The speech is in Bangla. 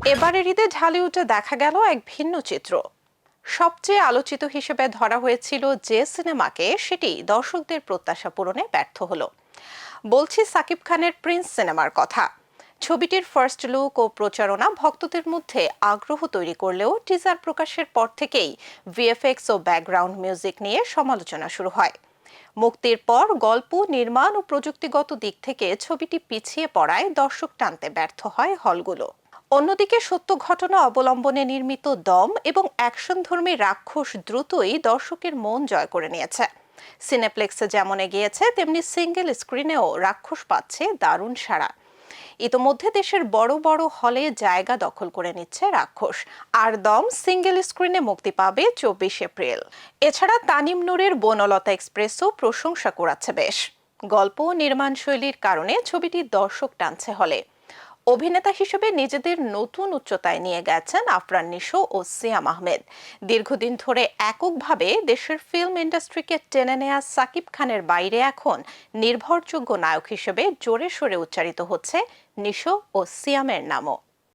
এবারের ঈদে ঢালিউডে দেখা গেল এক ভিন্ন চিত্র। সবচেয়ে আলোচিত হিসেবে ধরা হয়েছিল যে সিনেমাকে, সেটি দর্শকদের প্রত্যাশা পূরণে ব্যর্থ হলো। বলছি সাকিব খানের প্রিন্স সিনেমার কথা। ছবিটির ফার্স্ট লুক ও প্রচারণা ভক্তদের মধ্যে আগ্রহ তৈরি করলেও টিজার প্রকাশের পর থেকেই ভিএফএক্স ও ব্যাকগ্রাউন্ড মিউজিক নিয়ে সমালোচনা শুরু হয়। মুক্তির পর গল্প, নির্মাণ ও প্রযুক্তিগত দিক থেকে ছবিটি পিছিয়ে পড়ায় দর্শক টানতে ব্যর্থ হয় হলগুলো। অন্যদিকে সত্য ঘটনা অবলম্বনে নির্মিত দম এবং অ্যাকশনধর্মী রাক্ষস দ্রুতই দর্শকের মন জয় করে নিয়েছে। সিনেপ্লেক্সে যেমন এগিয়েছে, তেমনি সিঙ্গেল স্ক্রিনেও রাক্ষস পাচ্ছে দারুণ সাড়া। ইতোমধ্যে দেশের বড় বড় হলে জায়গা দখল করে নিচ্ছে রাক্ষস। আর দম সিঙ্গেল স্ক্রিনে মুক্তি পাবে 24 এপ্রিল। এছাড়া তানিম নূরের বনলতা এক্সপ্রেসও প্রশংসা কুড়াচ্ছে বেশ। গল্প ও নির্মাণ শৈলীর কারণে ছবিটি দর্শক টানছে হলে। অভিনেতা হিসেবে নিজেদের নতুন উচ্চতায় নিয়ে গেছেন আফরান নিশো ও সিয়াম আহমেদ। দীর্ঘদিন ধরে এককভাবে দেশের ফিল্ম ইন্ডাস্ট্রিকে টেনে নেয়া সাকিব খানের বাইরে এখন নির্ভরযোগ্য নায়ক হিসেবে জোরে সোরে উচ্চারিত হচ্ছে নিশো ও সিয়ামের নামও।